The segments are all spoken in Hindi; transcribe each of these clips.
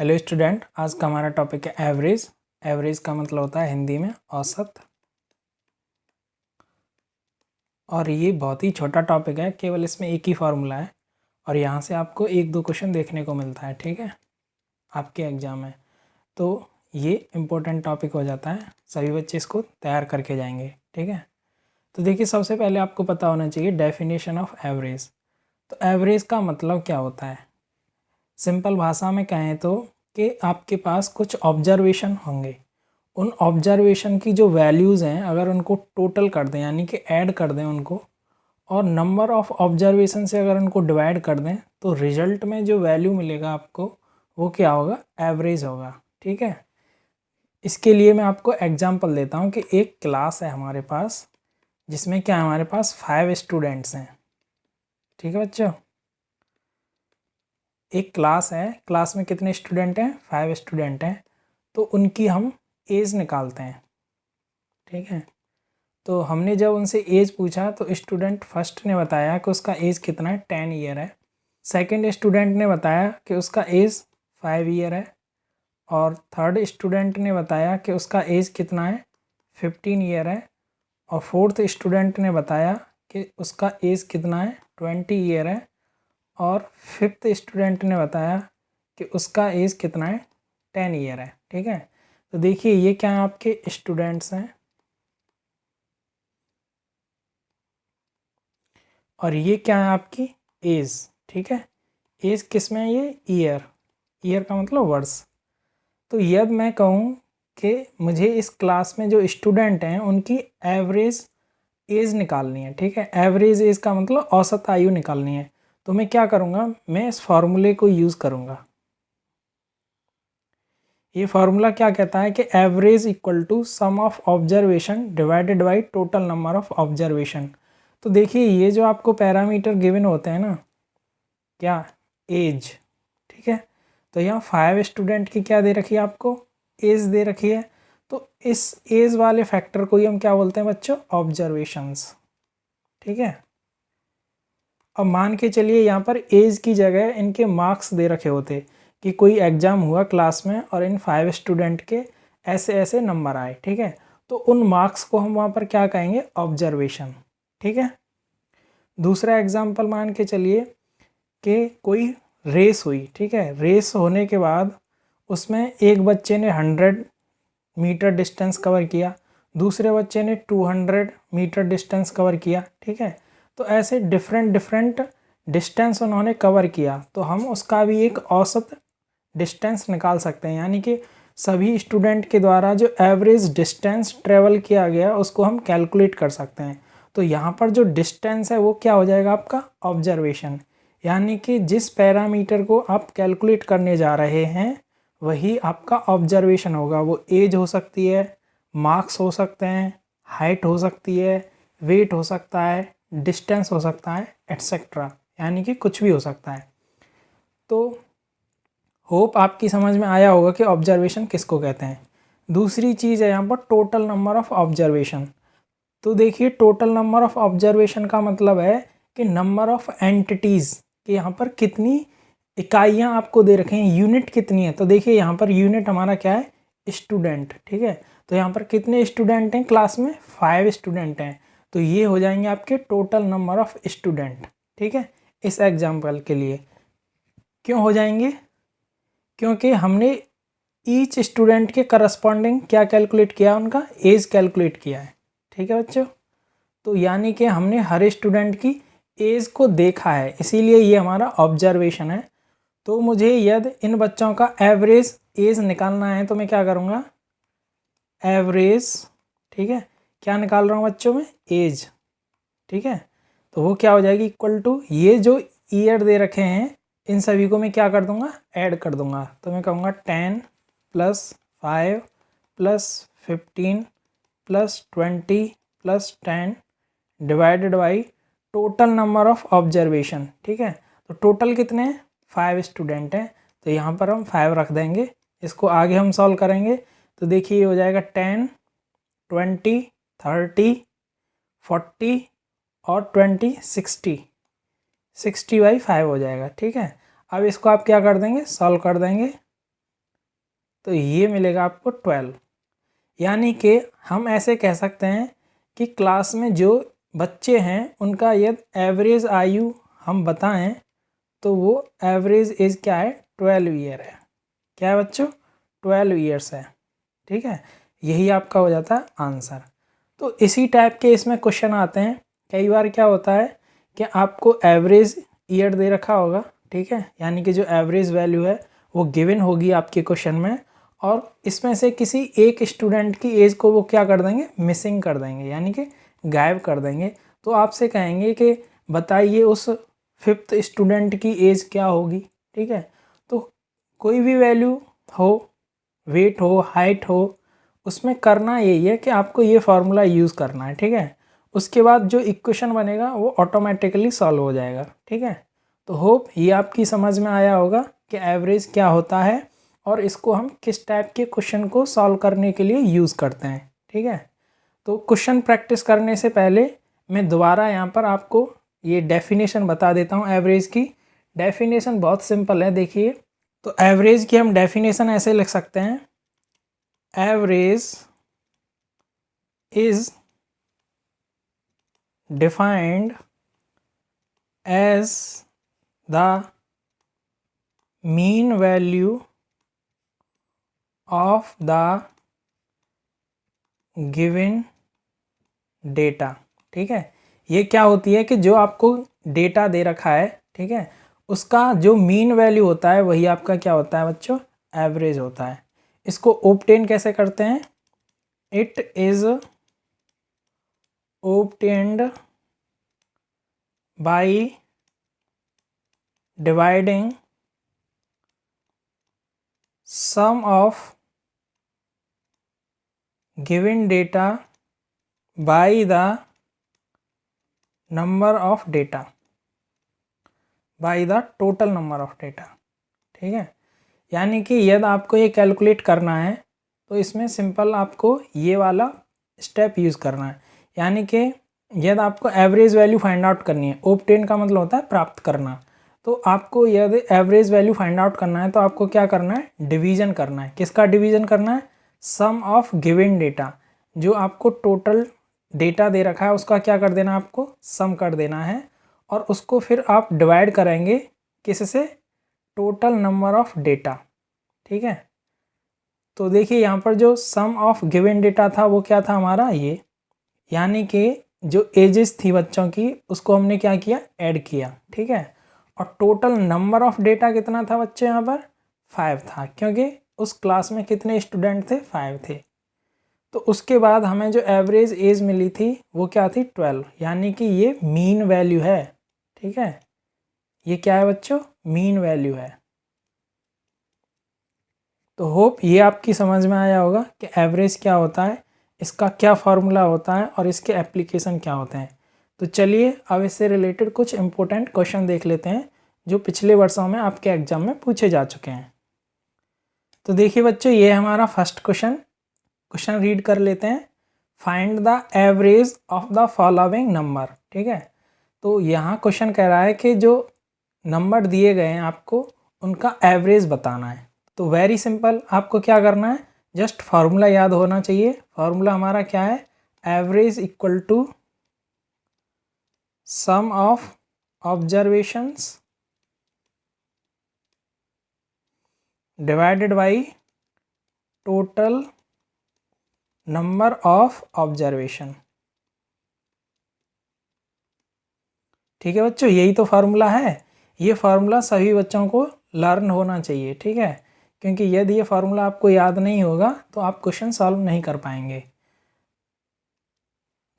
हेलो स्टूडेंट, आज का हमारा टॉपिक है एवरेज। एवरेज का मतलब होता है हिंदी में औसत। और ये बहुत ही छोटा टॉपिक है, केवल इसमें एक ही फार्मूला है और यहाँ से आपको एक दो क्वेश्चन देखने को मिलता है। ठीक है, आपके एग्ज़ाम में तो ये इम्पोर्टेंट टॉपिक हो जाता है, सभी बच्चे इसको तैयार करके जाएंगे। ठीक है, तो देखिए सबसे पहले आपको पता होना चाहिए डेफिनेशन ऑफ एवरेज। तो एवरेज का मतलब क्या होता है? सिंपल भाषा में कहें तो कि आपके पास कुछ ऑब्जर्वेशन होंगे, उन ऑब्जर्वेशन की जो वैल्यूज़ हैं अगर उनको टोटल कर दें यानी कि ऐड कर दें उनको, और नंबर ऑफ़ ऑब्जर्वेशन से अगर उनको डिवाइड कर दें तो रिजल्ट में जो वैल्यू मिलेगा आपको वो क्या होगा? एवरेज होगा। ठीक है, इसके लिए मैं आपको एग्जांपल देता हूँ कि एक क्लास है हमारे पास जिसमें क्या हमारे पास 5 स्टूडेंट्स हैं। ठीक है बच्चों, एक क्लास है, क्लास में कितने स्टूडेंट हैं? 5 स्टूडेंट हैं। तो उनकी हम एज निकालते हैं। ठीक है, तो हमने जब उनसे एज पूछा तो स्टूडेंट फर्स्ट ने बताया कि उसका एज कितना है, 10 ईयर है। सेकंड स्टूडेंट ने बताया कि उसका एज 5 ईयर है। और थर्ड स्टूडेंट ने बताया कि उसका एज कितना है, 15 ईयर है। और फोर्थ स्टूडेंट ने बताया कि उसका एज कितना है, 20 ईयर है। और फिफ्थ स्टूडेंट ने बताया कि उसका एज कितना है, 10 ईयर है। ठीक है, तो देखिए ये क्या है, आपके स्टूडेंट्स हैं और ये क्या है, आपकी एज। ठीक है, एज किस में है? ये ईयर, ईयर का मतलब वर्ष। तो यदि मैं कहूँ कि मुझे इस क्लास में जो स्टूडेंट हैं उनकी एवरेज एज निकालनी है। ठीक है, एवरेज एज का मतलब औसत आयु निकालनी है। तो मैं क्या करूँगा, मैं इस फार्मूले को यूज़ करूँगा। ये फार्मूला क्या कहता है कि average equal to sum of observation divided by total number of observation. तो देखिए ये जो आपको पैरामीटर गिवन होते हैं ना, क्या? एज। ठीक है, तो यहाँ 5 स्टूडेंट की क्या दे रखी है आपको? एज दे रखी है। तो इस एज वाले फैक्टर को ही हम क्या बोलते हैं बच्चों? ऑब्जर्वेशंस। ठीक है, अब मान के चलिए यहाँ पर एज की जगह इनके मार्क्स दे रखे होते कि कोई एग्ज़ाम हुआ क्लास में और इन 5 स्टूडेंट के ऐसे ऐसे नंबर आए। ठीक है, तो उन मार्क्स को हम वहाँ पर क्या कहेंगे? ऑब्जर्वेशन। ठीक है, दूसरा एग्जाम्पल मान के चलिए कि कोई रेस हुई। ठीक है, रेस होने के बाद उसमें एक बच्चे ने 100 मीटर डिस्टेंस कवर किया, दूसरे बच्चे ने 200 मीटर डिस्टेंस कवर किया। ठीक है, तो ऐसे डिफरेंट डिफरेंट डिस्टेंस उन्होंने कवर किया, तो हम उसका भी एक औसत डिस्टेंस निकाल सकते हैं। यानी कि सभी स्टूडेंट के द्वारा जो एवरेज डिस्टेंस ट्रेवल किया गया उसको हम कैलकुलेट कर सकते हैं। तो यहाँ पर जो डिस्टेंस है वो क्या हो जाएगा? आपका ऑब्जर्वेशन। यानी कि जिस पैरामीटर को आप कैलकुलेट करने जा रहे हैं वही आपका ऑब्जर्वेशन होगा। वो एज हो सकती है, मार्क्स हो सकते हैं, हाइट हो सकती है, वेट हो सकता है, डिस्टेंस हो सकता है, एट्सेट्रा। यानी कि कुछ भी हो सकता है। तो होप आपकी समझ में आया होगा कि ऑब्जर्वेशन किसको कहते हैं। दूसरी चीज़ है यहाँ पर टोटल नंबर ऑफ़ ऑब्जर्वेशन। तो देखिए टोटल नंबर ऑफ़ ऑब्जर्वेशन का मतलब है कि नंबर ऑफ़ एंटिटीज़ कि यहाँ पर कितनी इकाइयाँ आपको दे रखे हैं, यूनिट कितनी है। तो देखिए यहाँ पर यूनिट हमारा क्या है? स्टूडेंट। ठीक है, तो यहाँ पर कितने स्टूडेंट हैं क्लास में? 5 स्टूडेंट हैं। तो ये हो जाएंगे आपके टोटल नंबर ऑफ़ स्टूडेंट। ठीक है, इस एग्जाम्पल के लिए क्यों हो जाएंगे? क्योंकि हमने ईच स्टूडेंट के करस्पॉन्डिंग क्या कैलकुलेट किया? उनका एज कैलकुलेट किया है। ठीक है बच्चों, तो यानी कि हमने हर स्टूडेंट की एज को देखा है, इसीलिए ये हमारा ऑब्जर्वेशन है। तो मुझे यदि इन बच्चों का एवरेज एज निकालना है तो मैं क्या करूँगा? एवरेज। ठीक है, क्या निकाल रहा हूँ बच्चों में? एज। ठीक है, तो वो क्या हो जाएगी? इक्वल टू ये जो ईयर दे रखे हैं इन सभी को मैं क्या कर दूंगा? ऐड कर दूंगा। तो मैं कहूँगा 10 + 5 + 15 + 20 + 10 divided by total number of observation. ठीक है, तो टोटल कितने हैं? 5 स्टूडेंट हैं, तो यहाँ पर हम 5 रख देंगे। इसको आगे हम सॉल्व करेंगे तो देखिए ये हो जाएगा 10, 20, 30, 40 और 20, 60/5 हो जाएगा। ठीक है, अब इसको आप क्या कर देंगे? सॉल्व कर देंगे। तो ये मिलेगा आपको 12। यानी कि हम ऐसे कह सकते हैं कि क्लास में जो बच्चे हैं उनका यदि एवरेज आयु हम बताएं तो वो एवरेज एज क्या है, 12 ईयर है। क्या है बच्चों, 12 ईयर्स है। ठीक है, यही आपका हो जाता है आंसर। तो इसी टाइप के इसमें क्वेश्चन आते हैं। कई बार क्या होता है कि आपको एवरेज ईयर दे रखा होगा, ठीक है, यानी कि जो एवरेज वैल्यू है वो गिवन होगी आपके क्वेश्चन में, और इसमें से किसी एक स्टूडेंट की एज को वो क्या कर देंगे, मिसिंग कर देंगे, यानी कि गायब कर देंगे। तो आपसे कहेंगे कि बताइए उस 5th स्टूडेंट की एज क्या होगी। ठीक है, तो कोई भी वैल्यू हो, वेट हो, हाइट हो, उसमें करना यही है कि आपको ये फार्मूला यूज़ करना है। ठीक है, उसके बाद जो इक्वेशन बनेगा वो ऑटोमेटिकली सॉल्व हो जाएगा। ठीक है, तो होप ये आपकी समझ में आया होगा कि एवरेज क्या होता है और इसको हम किस टाइप के क्वेश्चन को सॉल्व करने के लिए यूज़ करते हैं। ठीक है, तो क्वेश्चन प्रैक्टिस करने से पहले मैं दोबारा यहाँ पर आपको ये डेफिनेशन बता देता हूँ। एवरेज की डेफिनेशन बहुत सिंपल है, देखिए। तो एवरेज की हम डेफिनेशन ऐसे लिख सकते हैं, average is defined as the mean value of the given data. ठीक है, ये क्या होती है कि जो आपको डेटा दे रखा है, ठीक है, उसका जो मीन वैल्यू होता है वही आपका क्या होता है बच्चों, एवरेज होता है। इसको ऑब्टेन कैसे करते हैं, it is obtained by dividing sum of given data by the number of data, by the total number of data. ठीक है, यानी कि यदि आपको ये कैलकुलेट करना है तो इसमें सिंपल आपको ये वाला स्टेप यूज़ करना है। यानी कि यदि आपको एवरेज वैल्यू फाइंड आउट करनी है, ऑब्टेन का मतलब होता है प्राप्त करना, तो आपको यदि एवरेज वैल्यू फाइंड आउट करना है तो आपको क्या करना है, डिवीज़न करना है। किसका डिवीज़न करना है, सम ऑफ गिवन डेटा, जो आपको टोटल डेटा दे रखा है उसका क्या कर देना, आपको सम कर देना है, और उसको फिर आप डिवाइड करेंगे किससे, टोटल नंबर ऑफ डेटा। ठीक है, तो देखिए यहाँ पर जो सम ऑफ गिवन डेटा था वो क्या था हमारा, ये, यानी कि जो एजेस थी बच्चों की उसको हमने क्या किया, ऐड किया। ठीक है, और टोटल नंबर ऑफ डेटा कितना था बच्चे, यहाँ पर 5 था, क्योंकि उस क्लास में कितने स्टूडेंट थे, 5 थे। तो उसके बाद हमें जो एवरेज एज मिली थी वो क्या थी, 12, यानी कि ये मीन वैल्यू है। ठीक है, ये क्या है बच्चों, मीन वैल्यू है। तो होप ये आपकी समझ में आया होगा कि एवरेज क्या होता है, इसका क्या फार्मूला होता है और इसके एप्लीकेशन क्या होते हैं। तो चलिए अब इससे रिलेटेड कुछ इंपॉर्टेंट क्वेश्चन देख लेते हैं जो पिछले वर्षों में आपके एग्जाम में पूछे जा चुके हैं। तो देखिए बच्चों, ये हमारा फर्स्ट क्वेश्चन रीड कर लेते हैं। Find the average of the following number. ठीक है, तो यहाँ क्वेश्चन कह रहा है कि जो नंबर दिए गए हैं आपको उनका एवरेज बताना है। तो वेरी सिंपल, आपको क्या करना है, जस्ट फार्मूला याद होना चाहिए। फार्मूला हमारा क्या है, average equal to sum of observations divided by total number of observation. ठीक है बच्चों, यही तो फार्मूला है। ये फार्मूला सभी बच्चों को लर्न होना चाहिए। ठीक है, क्योंकि यदि ये फार्मूला आपको याद नहीं होगा तो आप क्वेश्चन सॉल्व नहीं कर पाएंगे।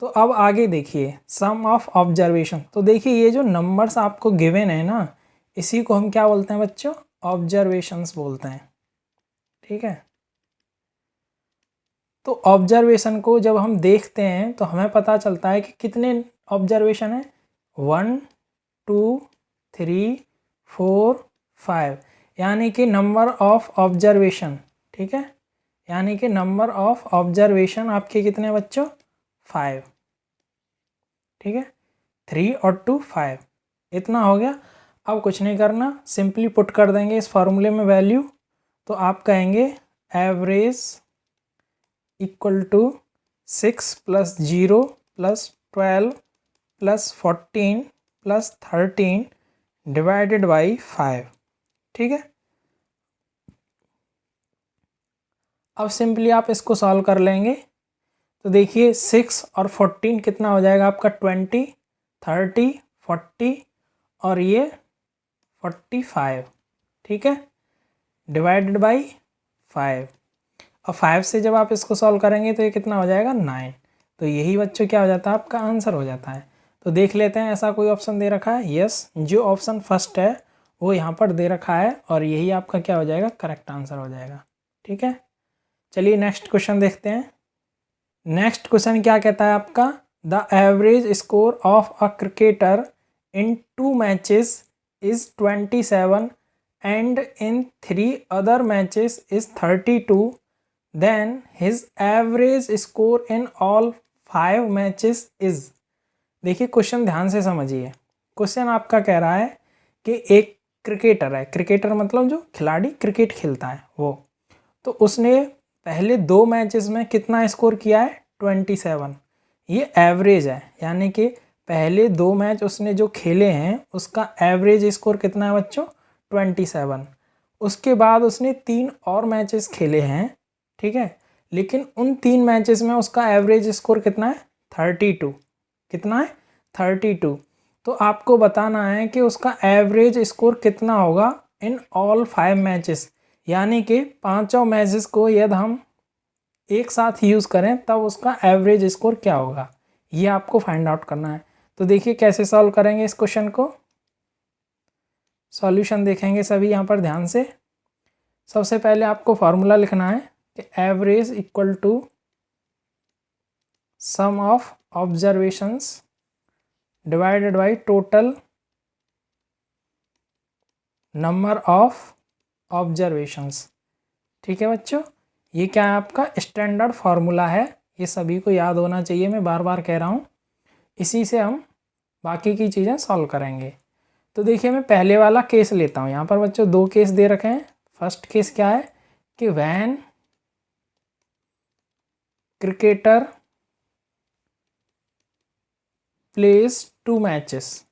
तो अब आगे देखिए, सम ऑफ ऑब्जर्वेशन। तो देखिए ये जो नंबर्स आपको गिवन है ना, इसी को हम क्या बोलते हैं बच्चों, ऑब्जर्वेशंस बोलते हैं। ठीक है, तो ऑब्जर्वेशन को जब हम देखते हैं तो हमें पता चलता है कि कितने ऑब्जर्वेशन है, 1 2 3 4 5, यानी कि नंबर ऑफ ऑब्जर्वेशन। ठीक है, यानी कि नंबर ऑफ ऑब्जर्वेशन आपके कितने बच्चों, 5। ठीक है, 3 और 2 5, इतना हो गया। अब कुछ नहीं करना, सिंपली पुट कर देंगे इस फार्मूले में वैल्यू। तो आप कहेंगे average equal to 6 + 0 + 12 + 14 + 13 divided by 5। ठीक है, अब सिंपली आप इसको सॉल्व कर लेंगे। तो देखिए 6 और 14 कितना हो जाएगा आपका 20, 30, 40 और ये 45। ठीक है, डिवाइडेड बाई 5। और 5 से जब आप इसको सॉल्व करेंगे तो ये कितना हो जाएगा 9। तो यही बच्चों क्या हो जाता है, आपका आंसर हो जाता है। तो देख लेते हैं ऐसा कोई ऑप्शन दे रखा है। यस, जो ऑप्शन फर्स्ट है वो यहाँ पर दे रखा है और यही आपका क्या हो जाएगा, करेक्ट आंसर हो जाएगा। ठीक है, चलिए नेक्स्ट क्वेश्चन देखते हैं। नेक्स्ट क्वेश्चन क्या कहता है आपका, the average score of a cricketer in 2 matches is 27 and in 3 other matches is 32, then his average score in all 5 matches is। देखिए क्वेश्चन ध्यान से समझिए। क्वेश्चन आपका कह रहा है कि एक क्रिकेटर है, क्रिकेटर मतलब जो खिलाड़ी क्रिकेट खेलता है वो, तो उसने पहले 2 मैचेस में कितना स्कोर किया है 27। ये एवरेज है, यानी कि पहले 2 मैच उसने जो खेले हैं उसका एवरेज स्कोर कितना है बच्चों 27। उसके बाद उसने 3 और मैचेस खेले हैं, ठीक है, लेकिन उन 3 मैचेस में उसका एवरेज स्कोर कितना है 32। कितना है 32। तो आपको बताना है कि उसका एवरेज स्कोर कितना होगा इन ऑल 5 मैचेस, यानी कि 5 मैचेस को यदि हम एक साथ यूज़ करें तब उसका एवरेज स्कोर क्या होगा, ये आपको फाइंड आउट करना है। तो देखिए कैसे सॉल्व करेंगे इस क्वेश्चन को। सॉल्यूशन देखेंगे सभी यहाँ पर ध्यान से। सबसे पहले आपको फॉर्मूला लिखना है कि average equal to sum of observations divided by total number of observations. ठीक है बच्चों, ये क्या है आपका स्टैंडर्ड फार्मूला है, ये सभी को याद होना चाहिए, मैं बार बार कह रहा हूँ। इसी से हम बाकी की चीज़ें सॉल्व करेंगे। तो देखिए मैं पहले वाला केस लेता हूँ। यहाँ पर बच्चों 2 केस दे रखे हैं। फर्स्ट केस क्या है कि व्हेन क्रिकेटर प्लेस 2 मैचेस,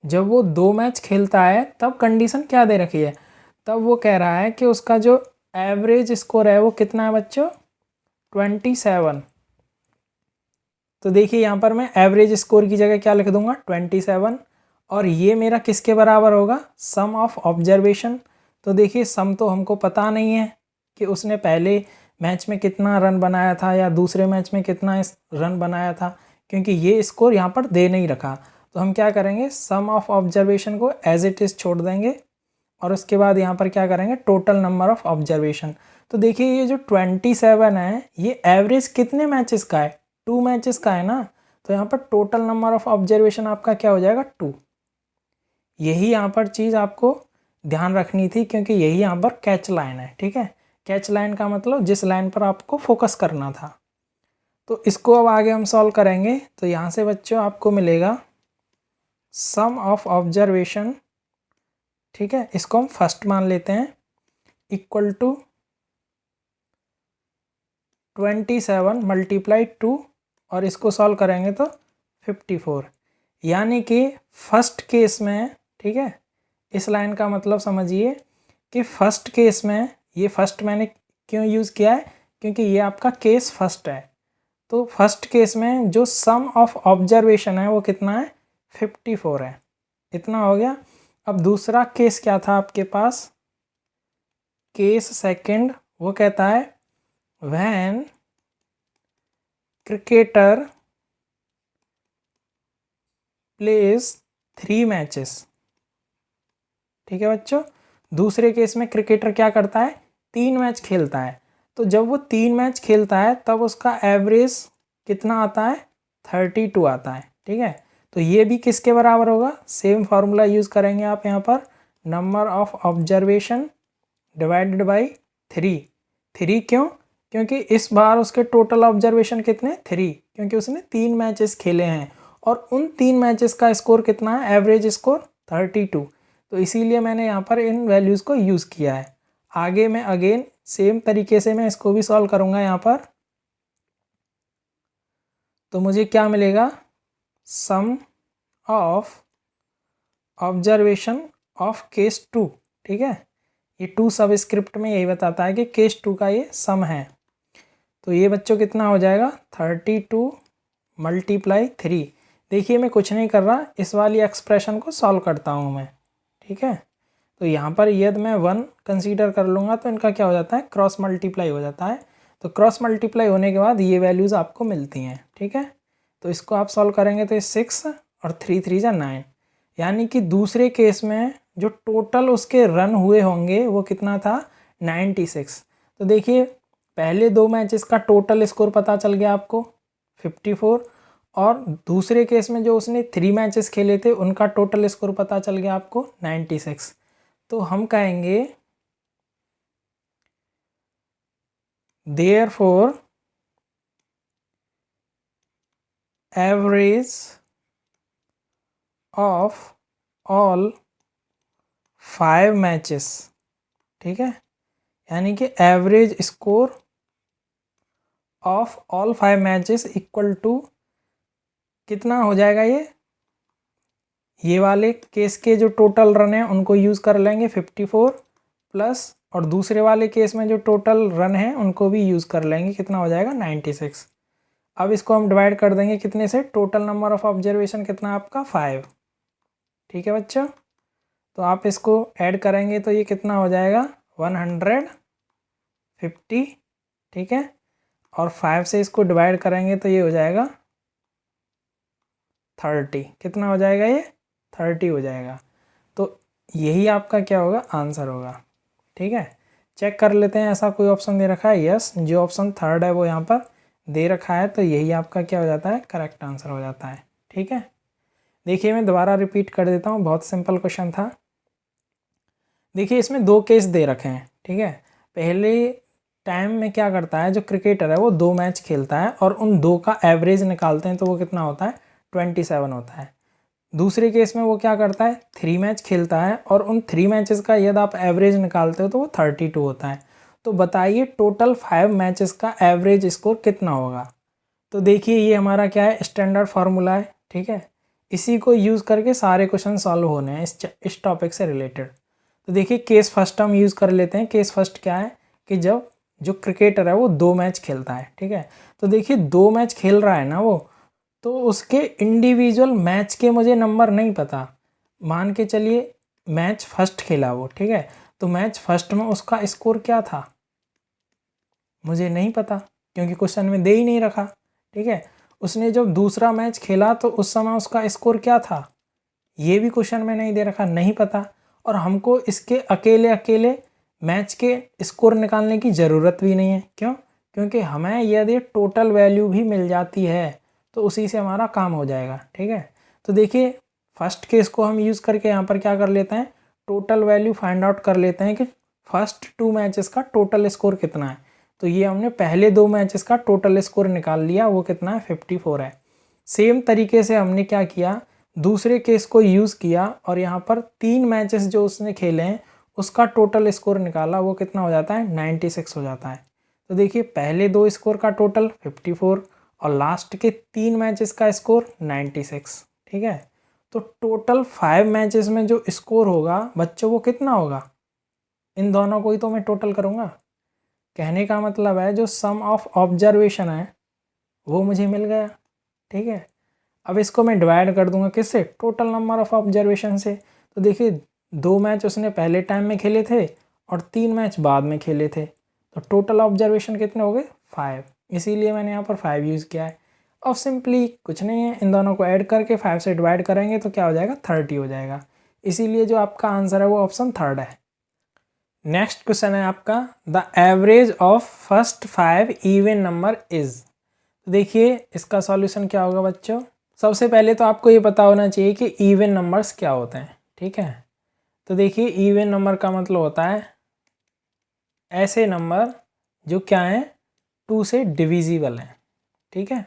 जब वो 2 मैच खेलता है तब कंडीशन क्या दे रखी है, तब वो कह रहा है कि उसका जो एवरेज स्कोर है वो कितना है बच्चों 27। तो देखिए यहाँ पर मैं एवरेज स्कोर की जगह क्या लिख दूंगा 27, और ये मेरा किसके बराबर होगा सम ऑफ ऑब्जर्वेशन। तो देखिए सम तो हमको पता नहीं है कि उसने पहले मैच में कितना रन बनाया था या दूसरे मैच में कितना रन बनाया था, क्योंकि ये स्कोर यहाँ पर दे नहीं रखा। तो हम क्या करेंगे सम ऑफ ऑब्जर्वेशन को एज इट इज़ छोड़ देंगे और उसके बाद यहाँ पर क्या करेंगे टोटल नंबर ऑफ ऑब्जर्वेशन। तो देखिए ये जो 27 है ये एवरेज कितने मैचेस का है 2 मैचेस का है ना, तो यहाँ पर टोटल नंबर ऑफ ऑब्जर्वेशन आपका क्या हो जाएगा 2। यही यहाँ पर चीज़ आपको ध्यान रखनी थी, क्योंकि यही यहाँ पर कैच लाइन है। ठीक है, कैच लाइन का मतलब जिस लाइन पर आपको फोकस करना था। तो इसको अब आगे हम सॉल्व करेंगे। तो यहाँ से बच्चों आपको मिलेगा सम ऑफ ऑब्जर्वेशन, ठीक है, इसको हम फर्स्ट मान लेते हैं, इक्वल टू 27 × 2 और इसको सॉल्व करेंगे तो 54। यानी कि फर्स्ट केस में, ठीक है, इस लाइन का मतलब समझिए कि फर्स्ट केस में, ये फर्स्ट मैंने क्यों यूज़ किया है क्योंकि ये आपका केस फर्स्ट है। तो फर्स्ट केस में जो सम ऑफ ऑब्जर्वेशन है वो कितना है 54 है। इतना हो गया। अब दूसरा केस क्या था आपके पास, केस सेकंड, वो कहता है व्हेन क्रिकेटर प्लेस 3 मैचेस। ठीक है बच्चों, दूसरे केस में क्रिकेटर क्या करता है 3 मैच खेलता है। तो जब वो 3 मैच खेलता है तब उसका एवरेज कितना आता है 32 आता है। ठीक है, तो ये भी किसके बराबर होगा, सेम फार्मूला यूज़ करेंगे आप यहाँ पर, number of observation divided by 3। 3 क्यों, क्योंकि इस बार उसके टोटल ऑब्जर्वेशन कितने 3, क्योंकि उसने 3 मैचेस खेले हैं और उन 3 मैचेस का स्कोर कितना है एवरेज स्कोर 32। तो इसीलिए मैंने यहाँ पर इन वैल्यूज़ को यूज़ किया है। आगे मैं अगेन सेम तरीके से मैं इसको भी सॉल्व करूँगा यहाँ पर। तो मुझे क्या मिलेगा, सम ऑफ ऑब्जर्वेशन ऑफ केस 2, ठीक है। ये 2 सब स्क्रिप्ट में यही बताता है कि केस 2 का ये सम है। तो ये बच्चों कितना हो जाएगा, 32 × 3। देखिए मैं कुछ नहीं कर रहा, इस वाली एक्सप्रेशन को सॉल्व करता हूँ मैं, ठीक है। तो यहाँ पर यदि मैं 1 कंसीडर कर लूँगा तो इनका क्या हो जाता है, क्रॉस मल्टीप्लाई हो जाता है। तो क्रॉस मल्टीप्लाई होने के बाद ये वैल्यूज़ आपको मिलती हैं, ठीक है। तो इसको आप सॉल्व करेंगे तो ये 6 और 3 3 जा 9, यानी कि दूसरे केस में जो टोटल उसके रन हुए होंगे वो कितना था, 96। तो देखिए पहले 2 मैचेस का टोटल स्कोर पता चल गया आपको 54, और दूसरे केस में जो उसने 3 मैचेस खेले थे उनका टोटल स्कोर पता चल गया आपको 96। तो हम कहेंगे therefore average of all 5 matches, ठीक है, यानी कि average score of all 5 matches equal to कितना हो जाएगा, ये वाले केस के जो टोटल रन है उनको यूज़ कर लेंगे 54 प्लस, और दूसरे वाले केस में जो टोटल रन है उनको भी यूज़ कर लेंगे, कितना हो जाएगा 96। अब इसको हम डिवाइड कर देंगे कितने से, टोटल नंबर ऑफ ऑब्जर्वेशन कितना आपका 5, ठीक है बच्चों। तो आप इसको ऐड करेंगे तो ये कितना हो जाएगा 150, ठीक है, और 5 से इसको डिवाइड करेंगे तो ये हो जाएगा 30, कितना हो जाएगा, ये 30 हो जाएगा। तो यही आपका क्या होगा, आंसर होगा, ठीक है। चेक कर लेते हैं ऐसा कोई ऑप्शन दे रखा है, यस, जो ऑप्शन 3 है वो यहाँ पर दे रखा है, तो यही आपका क्या हो जाता है, करेक्ट आंसर हो जाता है, ठीक है। देखिए मैं दोबारा रिपीट कर देता हूँ, बहुत सिंपल क्वेश्चन था। देखिए इसमें 2 केस दे रखे हैं, ठीक है। पहले टाइम में क्या करता है, जो क्रिकेटर है वो 2 मैच खेलता है और उन 2 का एवरेज निकालते हैं तो वो कितना होता है, 27 होता है। दूसरे केस में वो क्या करता है, 3 मैच खेलता है और उन 3 मैचेस का यदि आप एवरेज निकालते हो तो वो 32 होता है। तो बताइए टोटल 5 मैचेस का एवरेज स्कोर कितना होगा। तो देखिए ये हमारा क्या है, स्टैंडर्ड फार्मूला है, ठीक है। इसी को यूज़ करके सारे क्वेश्चन सॉल्व होने हैं इस टॉपिक से रिलेटेड। तो देखिए केस फर्स्ट हम यूज़ कर लेते हैं। केस फर्स्ट क्या है कि जब जो क्रिकेटर है वो 2 मैच खेलता है, ठीक है। तो देखिए 2 मैच खेल रहा है ना वो, तो उसके इंडिविजुअल मैच के मुझे नंबर नहीं पता। मान के चलिए मैच फर्स्ट खेला वो, ठीक है, तो मैच फर्स्ट में उसका स्कोर क्या था मुझे नहीं पता, क्योंकि क्वेश्चन में दे ही नहीं रखा, ठीक है। उसने जब दूसरा मैच खेला तो उस समय उसका स्कोर क्या था, ये भी क्वेश्चन में नहीं दे रखा, नहीं पता। और हमको इसके अकेले अकेले मैच के स्कोर निकालने की ज़रूरत भी नहीं है, क्यों, क्योंकि हमें यदि टोटल वैल्यू भी मिल जाती है तो उसी से हमारा काम हो जाएगा, ठीक है। तो देखिए फर्स्ट केस को हम यूज़ करके यहाँ पर क्या कर लेते हैं, टोटल वैल्यू फाइंड आउट कर लेते हैं कि फर्स्ट 2 मैचेस का टोटल स्कोर कितना है। तो ये हमने पहले 2 मैचेस का टोटल स्कोर निकाल लिया, वो कितना है 54 है। सेम तरीके से हमने क्या किया, दूसरे केस को यूज़ किया और यहाँ पर 3 मैचेस जो उसने खेले हैं उसका टोटल स्कोर निकाला, वो कितना हो जाता है 96 हो जाता है। तो देखिए पहले 2 स्कोर का टोटल 54 और लास्ट के 3 मैचेस का स्कोर 96, ठीक है। तो टोटल 5 मैचेस में जो स्कोर होगा बच्चों वो कितना होगा, इन दोनों को ही तो मैं टोटल करूँगा। कहने का मतलब है जो सम ऑफ ऑब्जर्वेशन है वो मुझे मिल गया, ठीक है। अब इसको मैं डिवाइड कर दूंगा किससे, टोटल नंबर ऑफ ऑब्जर्वेशन से। तो देखिए 2 मैच उसने पहले टाइम में खेले थे और 3 मैच बाद में खेले थे, तो टोटल ऑब्जर्वेशन कितने हो गए 5, इसीलिए मैंने यहाँ पर 5 यूज़ किया है। और सिंपली कुछ नहीं है, इन दोनों को ऐड करके 5 से डिवाइड करेंगे तो क्या हो जाएगा 30 हो जाएगा। इसीलिए जो आपका आंसर है वो ऑप्शन 3 है। नेक्स्ट क्वेश्चन है आपका, the average of first 5 even number is. देखिए इसका सॉल्यूशन क्या होगा बच्चों, सबसे पहले तो आपको ये पता होना चाहिए कि इवन नंबर्स क्या होते हैं, ठीक है। तो देखिए इवन नंबर का मतलब होता है ऐसे नंबर जो क्या हैं 2 से डिविजिबल हैं, ठीक है।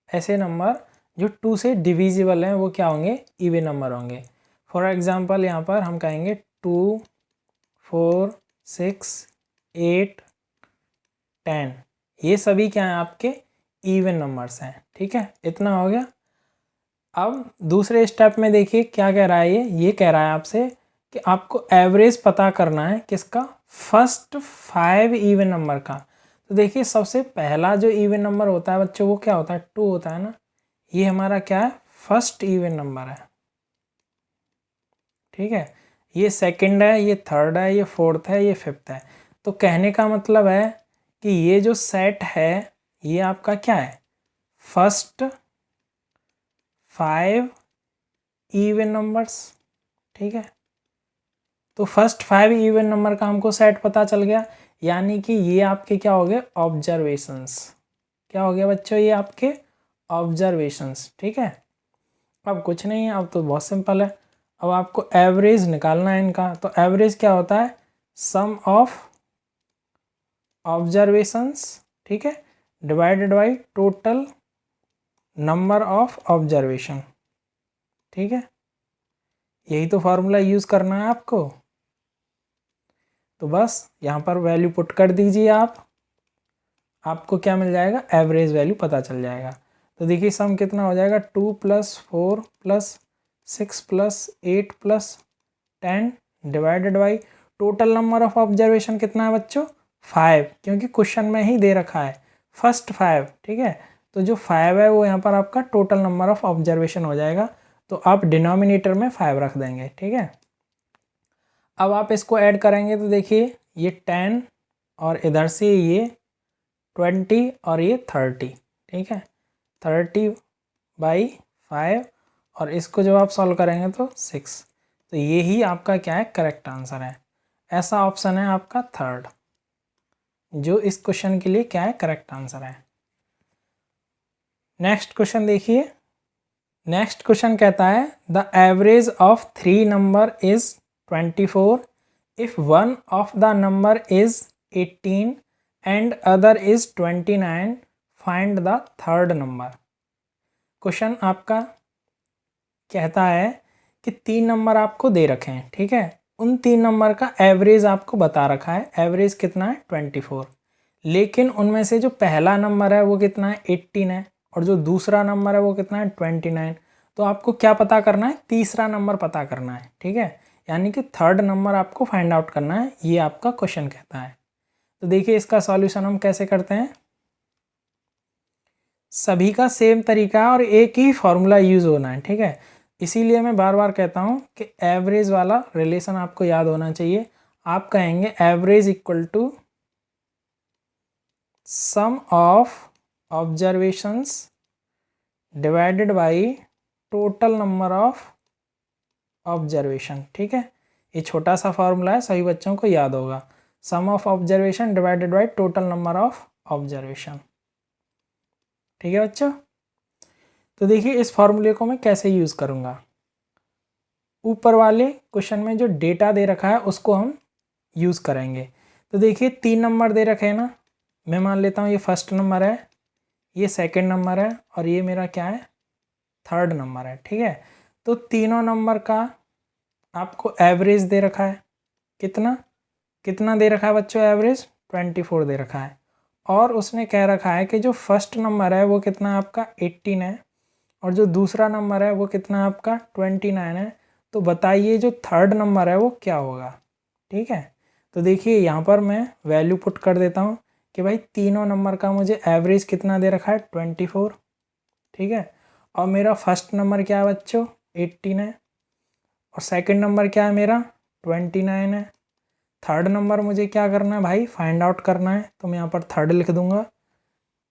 ऐसे नंबर जो 2 से डिविजिबल हैं वो क्या होंगे, इवन नंबर होंगे। फॉर एग्जांपल यहाँ पर हम कहेंगे 2, 4, 6, 8, 10, ये सभी क्या हैं आपके इवन नंबर्स हैं। ठीक है, इतना हो गया। अब दूसरे स्टेप में देखिए क्या कह रहा है, ये कह रहा है आपसे कि आपको एवरेज पता करना है किसका, फर्स्ट 5 इवन नंबर का। तो देखिए सबसे पहला जो इवन नंबर होता है बच्चों वो क्या होता है, 2 होता है ना। ये हमारा क्या है, फर्स्ट इवन नंबर है। ठीक है, ये सेकंड है, ये थर्ड है, ये फोर्थ है, ये फिफ्थ है। तो कहने का मतलब है कि ये जो सेट है ये आपका क्या है, फर्स्ट 5 इवन नंबर्स। ठीक है, तो फर्स्ट 5 इवन नंबर का हमको सेट पता चल गया, यानी कि ये आपके क्या हो गए, ऑब्जर्वेशंस। क्या हो गया बच्चों, ये आपके ऑब्जर्वेशंस। ठीक है, अब कुछ नहीं है, अब तो बहुत सिंपल है। अब आपको एवरेज निकालना है इनका। तो एवरेज क्या होता है, सम ऑफ ऑब्जर्वेशंस, ठीक है, divided by total number of observation. ठीक है, यही तो फार्मूला यूज़ करना है आपको। तो बस यहाँ पर वैल्यू पुट कर दीजिए आप, आपको क्या मिल जाएगा, एवरेज वैल्यू पता चल जाएगा। तो देखिए सम कितना हो जाएगा, 2 + 4 + 6 + 8 + 10 divided by total number of observation कितना है बच्चों, 5, क्योंकि क्वेश्चन में ही दे रखा है फर्स्ट 5। ठीक है, तो जो 5 है वो यहाँ पर आपका टोटल नंबर ऑफ ऑब्जर्वेशन हो जाएगा। तो आप डिनोमिनेटर में 5 रख देंगे। ठीक है, अब आप इसको ऐड करेंगे तो देखिए ये 10 और इधर से ये 20 और ये 30। ठीक है, 30/5 और इसको जब आप सॉल्व करेंगे तो 6। तो ये ही आपका क्या है, करेक्ट आंसर है। ऐसा ऑप्शन है आपका थर्ड, जो इस क्वेश्चन के लिए क्या है, करेक्ट आंसर है। नेक्स्ट क्वेश्चन देखिए। नेक्स्ट क्वेश्चन कहता है the average of 3 number is 24 if one of the number is 18 and other is 29, find the third number. Question आपका कहता है कि 3 नंबर आपको दे रखे हैं। ठीक है, उन 3 नंबर का एवरेज आपको बता रखा है, एवरेज कितना है, 24। लेकिन उनमें से जो पहला नंबर है वो कितना है, 18 है, और जो दूसरा नंबर है वो कितना है, 29। तो आपको क्या पता करना है, तीसरा नंबर पता करना है। ठीक है, यानी कि थर्ड नंबर आपको फाइंड आउट करना है, ये आपका क्वेश्चन कहता है। तो देखिए इसका सॉल्यूशन हम कैसे करते हैं, सभी का सेम तरीका और एक ही फॉर्मूला यूज़ होना है। ठीक है, इसीलिए मैं बार बार कहता हूँ कि एवरेज वाला रिलेशन आपको याद होना चाहिए। आप कहेंगे average equal to sum of observations divided by total number of observation. ठीक है, ये छोटा सा फॉर्मूला है, सभी बच्चों को याद होगा, sum of observation divided by total number of observation. ठीक है बच्चों, तो देखिए इस फॉर्मूले को मैं कैसे यूज़ करूँगा। ऊपर वाले क्वेश्चन में जो डेटा दे रखा है उसको हम यूज़ करेंगे। तो देखिए 3 नंबर दे रखे हैं ना, मैं मान लेता हूँ ये फर्स्ट नंबर है, ये सेकंड नंबर है, और ये मेरा क्या है, थर्ड नंबर है। ठीक है, तो तीनों नंबर का आपको एवरेज दे रखा है, कितना कितना दे रखा है बच्चों, एवरेज 24 दे रखा है। और उसने कह रखा है कि जो फर्स्ट नंबर है वो कितना आपका 18 है, और जो दूसरा नंबर है वो कितना आपका 29 है। तो बताइए जो थर्ड नंबर है वो क्या होगा। ठीक है, तो देखिए यहाँ पर मैं वैल्यू पुट कर देता हूँ कि भाई तीनों नंबर का मुझे एवरेज कितना दे रखा है, 24। ठीक है, और मेरा फर्स्ट नंबर क्या है बच्चों, 18 है, और सेकंड नंबर क्या है मेरा, 29 है। थर्ड नंबर मुझे क्या करना है भाई, फाइंड आउट करना है, तो मैं यहाँ पर थर्ड लिख दूंगा।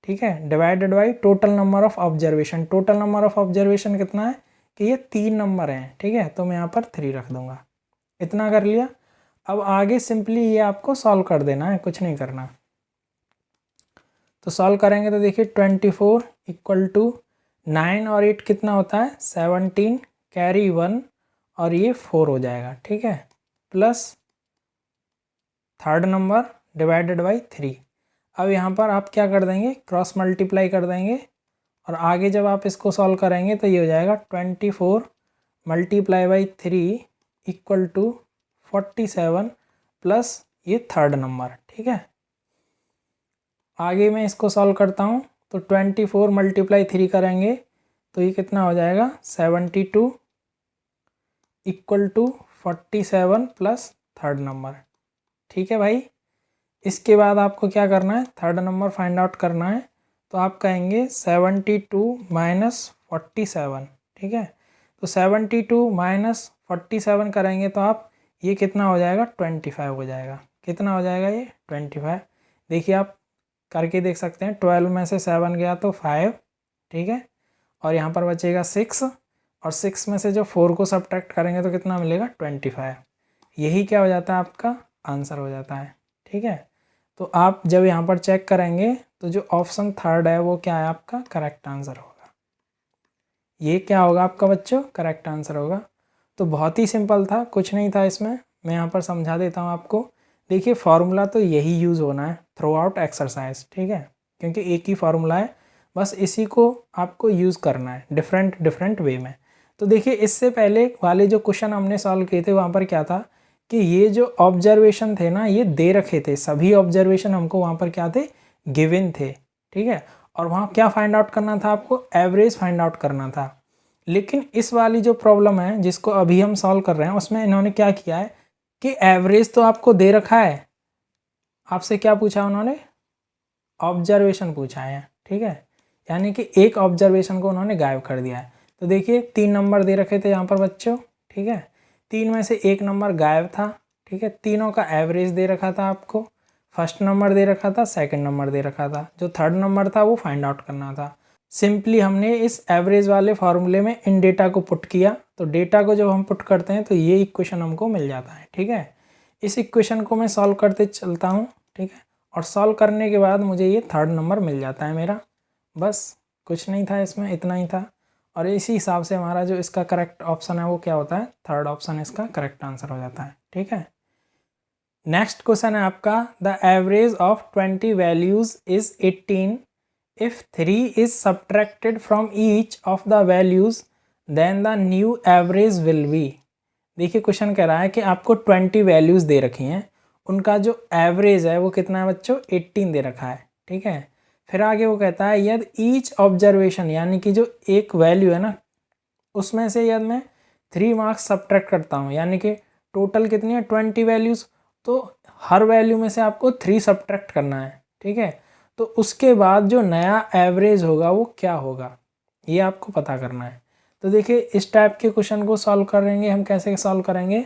ठीक है, divided by total number of observation. Total number of observation कितना है कि ये 3 नंबर हैं। ठीक है, तो मैं यहाँ पर 3 रख दूंगा। इतना कर लिया। अब आगे सिंपली ये आपको सॉल्व कर देना है, कुछ नहीं करना। तो सॉल्व करेंगे तो देखिए 24 इक्वल टू 9 और 8 कितना होता है, 17, कैरी 1 और ये 4 हो जाएगा। ठीक है, plus third number divided by 3। अब यहाँ पर आप क्या कर देंगे, क्रॉस मल्टीप्लाई कर देंगे, और आगे जब आप इसको सॉल्व करेंगे तो ये हो जाएगा 24 multiply by 3 equal to 47 plus ये थर्ड नंबर। ठीक है, आगे मैं इसको सॉल्व करता हूँ तो 24 मल्टीप्लाई 3 करेंगे तो ये कितना हो जाएगा 72 equal to 47 plus third number. ठीक है भाई। इसके बाद आपको क्या करना है, थर्ड नंबर फाइंड आउट करना है। तो आप कहेंगे 72 माइनस 47। ठीक है, तो 72 माइनस 47 करेंगे तो आप ये कितना हो जाएगा 25 हो जाएगा। कितना हो जाएगा ये 25। देखिए आप करके देख सकते हैं, 12 में से 7 गया तो 5। ठीक है, और यहाँ पर बचेगा 6 और 6 में से जो 4 को सब्ट्रैक्ट करेंगे तो कितना मिलेगा 25। यही क्या हो जाता है आपका आंसर हो जाता है। ठीक है, तो आप जब यहाँ पर चेक करेंगे तो जो ऑप्शन थर्ड है वो क्या है आपका करेक्ट आंसर होगा। ये क्या होगा आपका बच्चों करेक्ट आंसर होगा। तो बहुत ही सिंपल था, कुछ नहीं था इसमें। मैं यहाँ पर समझा देता हूँ आपको। देखिए फार्मूला तो यही यूज़ होना है थ्रू आउट एक्सरसाइज। ठीक है, क्योंकि एक ही फार्मूला है, बस इसी को आपको यूज़ करना है डिफरेंट डिफरेंट वे में। तो देखिए इससे पहले वाले जो क्वेश्चन हमने सॉल्व किए थे वहाँ पर क्या था कि ये जो ऑब्जर्वेशन थे ना ये दे रखे थे, सभी ऑब्जर्वेशन हमको वहाँ पर क्या थे गिवन थे। ठीक है, और वहाँ क्या फाइंड आउट करना था आपको एवरेज फाइंड आउट करना था। लेकिन इस वाली जो प्रॉब्लम है जिसको अभी हम सॉल्व कर रहे हैं उसमें इन्होंने क्या किया है कि एवरेज तो आपको दे रखा है, आपसे क्या पूछा उन्होंने ऑब्जर्वेशन पूछा है। ठीक है, यानी कि एक ऑब्जर्वेशन को उन्होंने गायब कर दिया है। तो देखिए 3 नंबर दे रखे थे यहाँ पर बच्चों। ठीक है, 3 में से 1 नंबर गायब था। ठीक है, तीनों का एवरेज दे रखा था आपको। फर्स्ट नंबर दे रखा था, सेकंड नंबर दे रखा था, जो थर्ड नंबर था वो फाइंड आउट करना था। सिंपली हमने इस एवरेज वाले फार्मूले में इन डेटा को पुट किया। तो डेटा को जब हम पुट करते हैं तो ये इक्वेशन हमको मिल जाता है। ठीक है, इस इक्वेशन को मैं सॉल्व करते चलता हूँ। ठीक है, और सॉल्व करने के बाद मुझे ये थर्ड नंबर मिल जाता है मेरा। बस कुछ नहीं था इसमें, इतना ही था। और इसी हिसाब से हमारा जो इसका करेक्ट ऑप्शन है वो क्या होता है थर्ड ऑप्शन इसका करेक्ट आंसर हो जाता है। ठीक है, नेक्स्ट क्वेश्चन है आपका the average of 20 values is 18 if 3 is subtracted from each of the values then the new average will be। देखिए क्वेश्चन कह रहा है कि आपको 20 वैल्यूज़ दे रखी हैं, उनका जो एवरेज है वो कितना है बच्चों 18 दे रखा है। ठीक है, फिर आगे वो कहता है यदि ईच ऑब्जर्वेशन यानी कि जो एक वैल्यू है ना उसमें से यदि मैं 3 मार्क्स सब्ट्रैक्ट करता हूँ यानी कि टोटल कितनी है 20 वैल्यूज़, तो हर वैल्यू में से आपको 3 सब्ट्रैक्ट करना है। ठीक है, तो उसके बाद जो नया एवरेज होगा वो क्या होगा ये आपको पता करना है। तो देखिए इस टाइप के क्वेश्चन को सॉल्व करेंगे हम। कैसे सॉल्व करेंगे,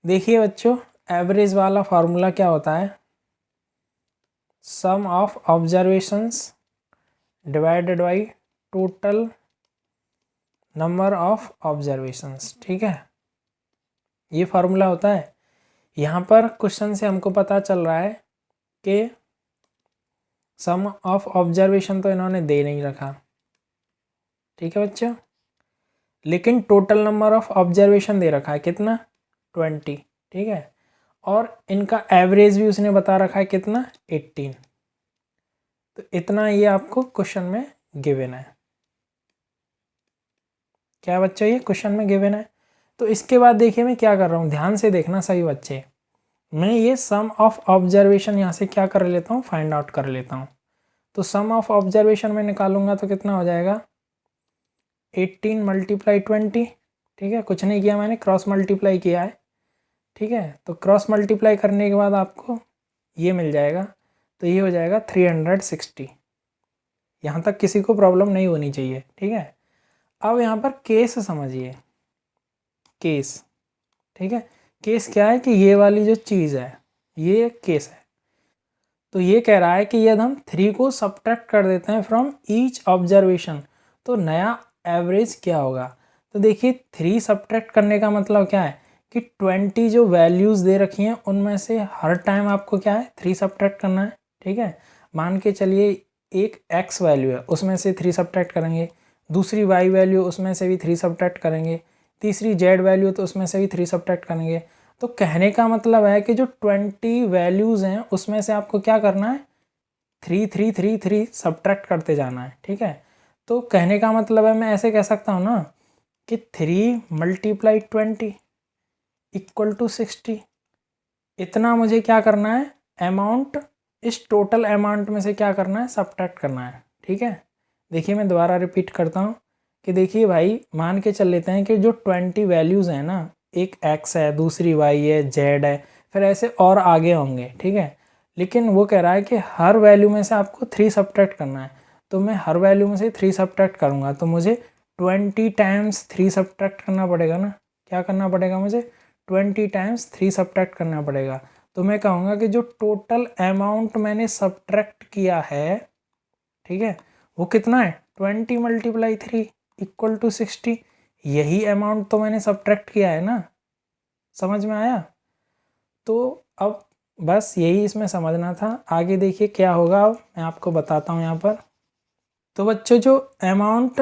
देखिए बच्चों एवरेज वाला फार्मूला क्या होता है sum of observations divided by total number of observations. ठीक है, ये फार्मूला होता है। यहाँ पर क्वेश्चन से हमको पता चल रहा है कि सम ऑफ ऑब्जर्वेशन तो इन्होंने दे नहीं रखा। ठीक है बच्चों, लेकिन टोटल नंबर ऑफ ऑब्जर्वेशन दे रखा है कितना 20। ठीक है, और इनका एवरेज भी उसने बता रखा है कितना 18। तो इतना ये आपको क्वेश्चन में गिवन है। क्या बच्चों ये क्वेश्चन में गिवन है। तो इसके बाद देखिए मैं क्या कर रहा हूँ, ध्यान से देखना सभी बच्चे। मैं ये सम ऑफ ऑब्जर्वेशन यहाँ से क्या कर लेता हूँ फाइंड आउट कर लेता हूँ। तो सम ऑफ ऑब्जर्वेशन में निकालूंगा तो कितना हो जाएगा 18 मल्टीप्लाई 20। ठीक है, कुछ नहीं किया मैंने, क्रॉस मल्टीप्लाई किया है। ठीक है, तो क्रॉस मल्टीप्लाई करने के बाद आपको ये मिल जाएगा। तो ये हो जाएगा 360। यहाँ तक किसी को प्रॉब्लम नहीं होनी चाहिए। ठीक है, अब यहाँ पर केस समझिए, केस। ठीक है, केस क्या है कि ये वाली जो चीज़ है ये केस है। तो ये कह रहा है कि यदि हम 3 को सब्ट्रैक्ट कर देते हैं फ्रॉम ईच ऑब्जर्वेशन तो नया एवरेज क्या होगा। तो देखिए 3 सब्ट्रैक्ट करने का मतलब क्या है कि 20 जो वैल्यूज़ दे रखी हैं उनमें से हर टाइम आपको क्या है 3 सब्ट्रैक्ट करना है। ठीक है, मान के चलिए एक x वैल्यू है उसमें से 3 सब्ट्रैक्ट करेंगे, दूसरी y वैल्यू उसमें से भी 3 सब्ट्रैक्ट करेंगे, तीसरी z वैल्यू तो उसमें से भी 3 सब्ट्रैक्ट करेंगे। तो कहने का मतलब है कि जो 20 वैल्यूज़ हैं उसमें से आपको क्या करना है 3 3 3 3 सब्ट्रैक्ट करते जाना है। ठीक है, तो कहने का मतलब है मैं ऐसे कह सकता हूँ ना कि 3 मल्टीप्लाई 20 इक्वल टू 60। इतना मुझे क्या करना है अमाउंट इस टोटल अमाउंट में से क्या करना है, सब्ट्रैक्ट करना है। ठीक है, देखिए मैं दोबारा रिपीट करता हूँ कि देखिए भाई मान के चल लेते हैं कि जो 20 वैल्यूज़ हैं ना, एक x है, दूसरी y है, z है, फिर ऐसे और आगे होंगे। ठीक है, लेकिन वो कह रहा है कि हर वैल्यू में से आपको 3 सब्ट्रैक्ट करना है। तो मैं हर वैल्यू में से 3 सब्ट्रैक्ट करूँगा तो मुझे 20 टाइम्स 3 सब्ट्रैक्ट करना पड़ेगा ना। क्या करना पड़ेगा मुझे, 20 टाइम्स 3 सब्ट्रैक्ट करना पड़ेगा। तो मैं कहूँगा कि जो टोटल अमाउंट मैंने सब्ट्रैक्ट किया है, ठीक है, वो कितना है, 20 × 3 = 60। यही अमाउंट तो मैंने सब्ट्रैक्ट किया है ना, समझ में आया। तो अब बस यही इसमें समझना था। आगे देखिए क्या होगा, अब मैं आपको बताता हूँ यहाँ पर। तो बच्चों जो अमाउंट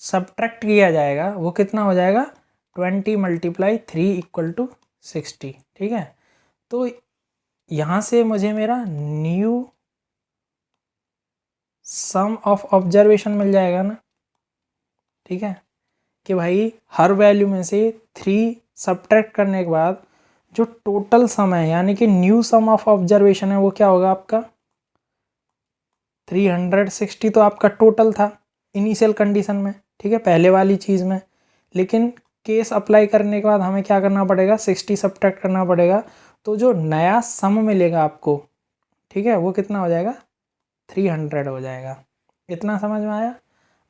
सब्ट्रैक्ट किया जाएगा वो कितना हो जाएगा, 20 × 3 = 60। ठीक है, तो यहाँ से मुझे मेरा न्यू सम ऑफ ऑब्जर्वेशन मिल जाएगा ना। ठीक है, कि भाई हर वैल्यू में से 3 सब्ट्रैक्ट करने के बाद जो टोटल सम है यानी कि न्यू सम ऑफ ऑब्जर्वेशन है वो क्या होगा आपका, 360 तो आपका टोटल था इनिशियल कंडीशन में। ठीक है, पहले वाली चीज़ में, लेकिन केस अप्लाई करने के बाद हमें क्या करना पड़ेगा, 60 सब्ट्रैक्ट करना पड़ेगा। तो जो नया सम मिलेगा आपको, ठीक है, वो कितना हो जाएगा, 300 हो जाएगा। इतना समझ में आया।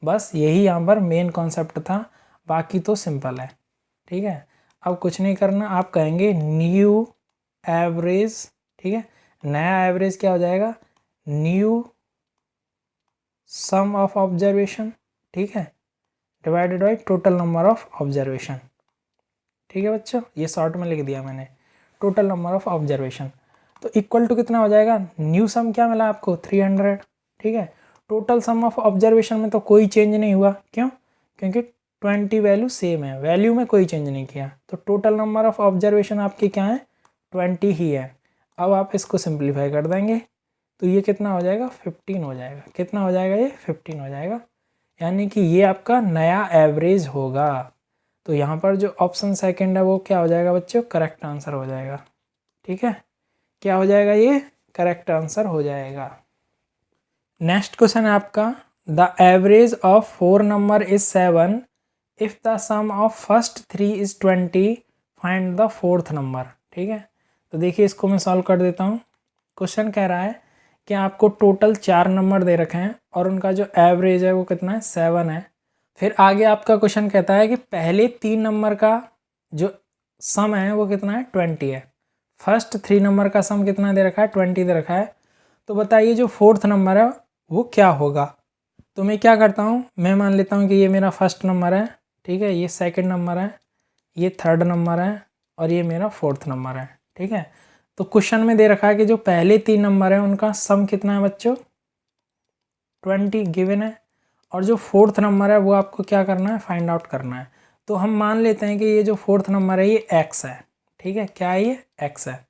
बस यही यहाँ पर मेन कॉन्सेप्ट था, बाकी तो सिंपल है। ठीक है, अब कुछ नहीं करना, आप कहेंगे न्यू एवरेज। ठीक है, नया एवरेज क्या हो जाएगा, न्यू सम ऑफ ऑब्जर्वेशन। ठीक है, divided by total number of observation. ठीक है बच्चों, ये शॉर्ट में लिख दिया मैंने, टोटल नंबर ऑफ ऑब्जर्वेशन। तो इक्वल टू कितना हो जाएगा, न्यू सम क्या मिला आपको, 300। ठीक है, टोटल सम ऑफ ऑब्जर्वेशन में तो कोई चेंज नहीं हुआ, क्यों, क्योंकि 20 वैल्यू सेम है, वैल्यू में कोई चेंज नहीं किया। तो टोटल नंबर ऑफ ऑब्जर्वेशन आपकी क्या है, 20 ही है। अब आप इसको सिंप्लीफाई कर देंगे तो ये कितना हो जाएगा, 15 हो जाएगा। कितना हो जाएगा, ये 15 हो जाएगा, यानी कि ये आपका नया एवरेज होगा। तो यहाँ पर जो ऑप्शन सेकंड है वो क्या हो जाएगा बच्चों, करेक्ट आंसर हो जाएगा। ठीक है, क्या हो जाएगा, ये करेक्ट आंसर हो जाएगा। नेक्स्ट क्वेश्चन है आपका, the average of 4 number is 7 if the sum of first 3 is 20 find the 4th number. ठीक है, तो देखिए इसको मैं सॉल्व कर देता हूँ। क्वेश्चन कह रहा है कि आपको टोटल 4 नंबर दे रखे हैं और उनका जो एवरेज है वो कितना है, 7 है। फिर आगे आपका क्वेश्चन कहता है कि पहले 3 नंबर का जो सम है वो कितना है, 20 है। फर्स्ट 3 नंबर का सम कितना दे रखा है, 20 दे रखा है। तो बताइए जो 4th नंबर है वो क्या होगा। तो मैं क्या करता हूँ, मैं मान लेता हूँ कि ये मेरा फर्स्ट नंबर है, ठीक है, ये सेकंड नंबर है, ये थर्ड नंबर है और ये मेरा 4th नंबर है। ठीक है, तो क्वेश्चन में दे रखा है कि जो पहले 3 नंबर है उनका सम कितना है बच्चों, 20 गिवन है, और जो 4th नंबर है वो आपको क्या करना है, फाइंड आउट करना है। तो हम मान लेते हैं कि ये जो 4th नंबर है ये x है। ठीक है, क्या है, ये x है।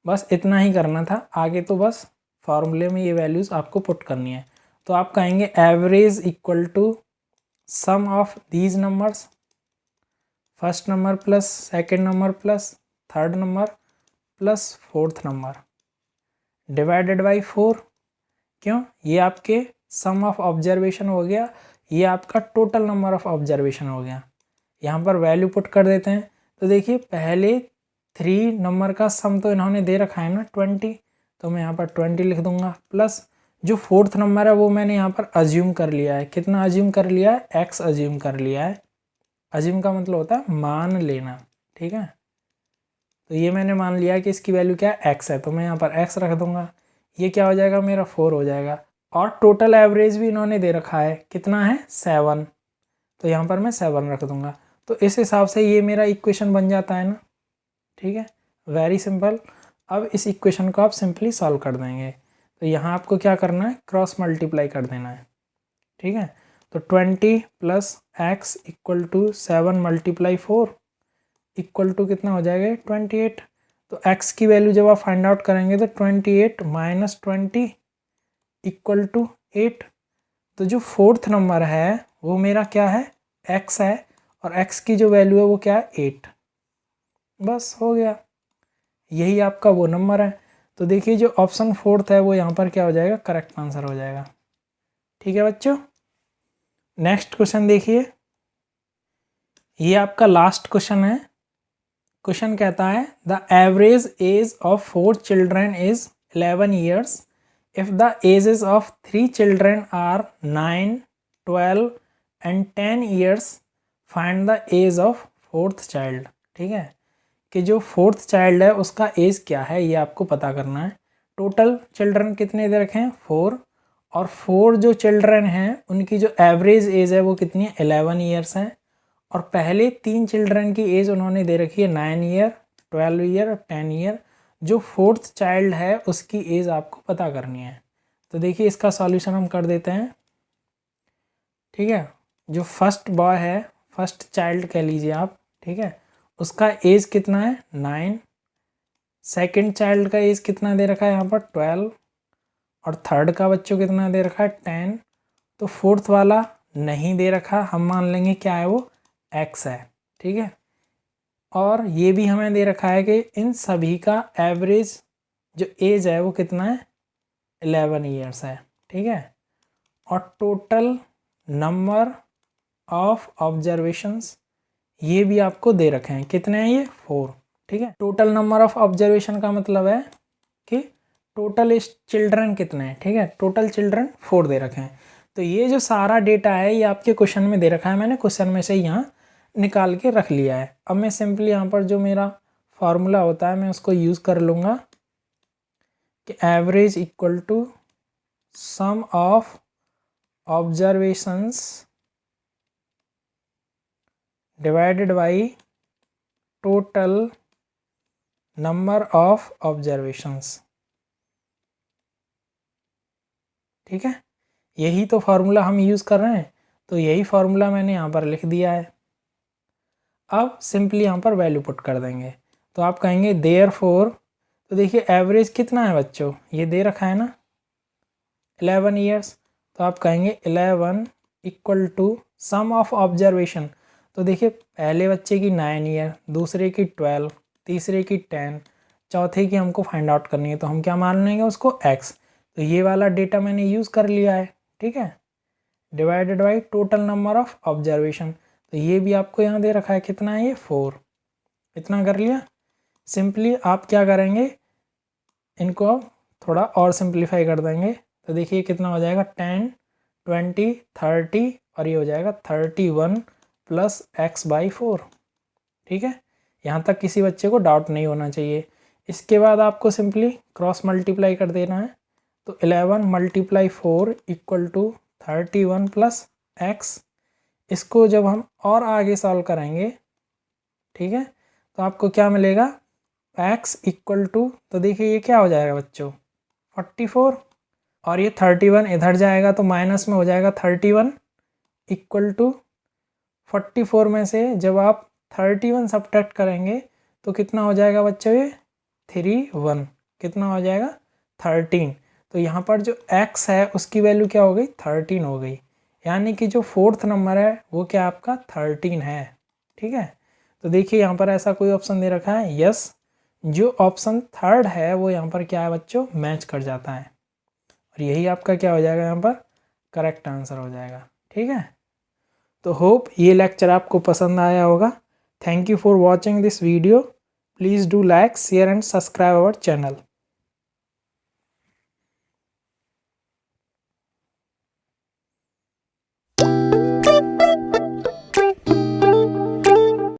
बस इतना ही करना था, आगे तो बस फार्मूले में ये वैल्यूज़ आपको पुट करनी है। तो आप कहेंगे average equal to sum of these numbers, first number plus second number plus third number plus 4th number divided by 4। क्यों, ये आपके सम ऑफ ऑब्जर्वेशन हो गया, ये आपका टोटल नंबर ऑफ ऑब्जर्वेशन हो गया। यहाँ पर वैल्यू पुट कर देते हैं। तो देखिए पहले 3 नंबर का सम तो इन्होंने दे रखा है ना 20, तो मैं यहाँ पर 20 लिख दूंगा, प्लस जो 4th नंबर है वो मैंने यहाँ पर अज्यूम कर लिया है। कितना अज्यूम कर लिया है, x अज्यूम कर लिया है। अज्यूम का मतलब होता है मान लेना। ठीक है, तो ये मैंने मान लिया कि इसकी वैल्यू क्या है, x है, तो मैं यहाँ पर x रख दूंगा। ये क्या हो जाएगा, मेरा 4 हो जाएगा। और टोटल एवरेज भी इन्होंने दे रखा है, कितना है, 7, तो यहाँ पर मैं 7 रख दूंगा। तो इस हिसाब से ये मेरा इक्वेशन बन जाता है ना। ठीक है, वेरी सिंपल। अब इस इक्वेशन को आप सिंपली सॉल्व कर देंगे। तो यहाँ आपको क्या करना है, क्रॉस मल्टीप्लाई कर देना है। ठीक है, तो 20 + x = 7 × 4 इक्वल टू कितना हो जाएगा, 28। तो x की वैल्यू जब आप फाइंड आउट करेंगे तो 28 - 20 = 8। तो जो 4th नंबर है वो मेरा क्या है, x है, और x की जो वैल्यू है वो क्या है, 8। बस हो गया, यही आपका वो नंबर है। तो देखिए जो ऑप्शन 4 है वो यहाँ पर क्या हो जाएगा, करेक्ट आंसर हो जाएगा। ठीक है बच्चों, नेक्स्ट क्वेश्चन देखिए, ये आपका लास्ट क्वेश्चन है। क्वेश्चन कहता है the average age of 4 children is 11 years if the ages of 3 children are 9, 12 and 10 years, find the age of 4th child. ठीक है, कि जो 4th चाइल्ड है उसका एज क्या है ये आपको पता करना है। टोटल चिल्ड्रन कितने दे रखे हैं, 4, और 4 जो चिल्ड्रन हैं उनकी जो एवरेज एज है वो कितनी है, 11 ईयर्स है। और पहले 3 चिल्ड्रन की एज उन्होंने दे रखी है 9 ईयर, 12 ईयर और 10 ईयर। जो 4th चाइल्ड है उसकी एज आपको पता करनी है। तो देखिए इसका सॉल्यूशन हम कर देते हैं। ठीक है, जो फर्स्ट बॉय है, फर्स्ट चाइल्ड कह लीजिए आप, ठीक है, उसका एज कितना है, 9। सेकंड चाइल्ड का एज कितना दे रखा है यहाँ पर, 12, और थर्ड का बच्चों कितना दे रखा है, 10। तो 4th वाला नहीं दे रखा, हम मान लेंगे क्या है वो, x है। ठीक है, और ये भी हमें दे रखा है कि इन सभी का एवरेज जो एज है वो कितना है, 11 ईयर्स है। ठीक है, और टोटल नंबर ऑफ ऑब्जर्वेशंस ये भी आपको दे रखे हैं, कितने हैं ये, 4। ठीक है, टोटल नंबर ऑफ ऑब्जर्वेशन का मतलब है कि टोटल चिल्ड्रन कितने हैं। ठीक है, टोटल चिल्ड्रन 4 दे रखे हैं। तो ये जो सारा डेटा है ये आपके क्वेश्चन में दे रखा है, मैंने क्वेश्चन में से यहाँ निकाल के रख लिया है। अब मैं सिंपली यहाँ पर जो मेरा फार्मूला होता है मैं उसको यूज़ कर लूँगा कि average equal to sum of observations divided by total number of observations. ठीक है, यही तो फार्मूला हम यूज़ कर रहे हैं, तो यही फार्मूला मैंने यहाँ पर लिख दिया है। अब सिंपली यहाँ पर वैल्यू पुट कर देंगे, तो आप कहेंगे देयरफॉर, तो देखिए एवरेज कितना है बच्चों, ये दे रखा है ना 11 ईयर्स, तो आप कहेंगे 11 equal to sum of observation. तो देखिए पहले बच्चे की 9 ईयर, दूसरे की 12, तीसरे की 10, चौथे की हमको फाइंड आउट करनी है, तो हम क्या मान लेंगे उसको x। तो ये वाला डेटा मैंने यूज़ कर लिया है। ठीक है, divided by total number of observation, तो ये भी आपको यहाँ दे रखा है, कितना है ये, 4। इतना कर लिया। सिंपली आप क्या करेंगे, इनको अब थोड़ा और सिंप्लीफाई कर देंगे, तो देखिए कितना हो जाएगा, 10, 20, 30, और ये हो जाएगा 31 प्लस x/4। ठीक है, यहाँ तक किसी बच्चे को डाउट नहीं होना चाहिए। इसके बाद आपको सिंपली क्रॉस मल्टीप्लाई कर देना है, तो 11 × 4 इक्वल टू 31 प्लस x। इसको जब हम और आगे सॉल्व करेंगे, ठीक है, तो आपको क्या मिलेगा, x इक्वल टू, तो देखिए ये क्या हो जाएगा बच्चों, 44, और ये 31 इधर जाएगा तो माइनस में हो जाएगा 31 इक्वल टू 44 में से जब आप 31 सब्ट्रैक्ट करेंगे तो कितना हो जाएगा बच्चों, ये 31, कितना हो जाएगा, 13। तो यहाँ पर जो x है उसकी वैल्यू क्या हो गई, 13 हो गई, यानी कि जो 4th नंबर है वो क्या आपका 13 है। ठीक है, तो देखिए यहाँ पर ऐसा कोई ऑप्शन दे रखा है, यस, जो ऑप्शन 3rd है वो यहाँ पर क्या है बच्चों, मैच कर जाता है, और यही आपका क्या हो जाएगा, यहाँ पर करेक्ट आंसर हो जाएगा। ठीक है, तो होप ये लेक्चर आपको पसंद आया होगा। Thank you for watching this video. Please do like, share and subscribe our channel.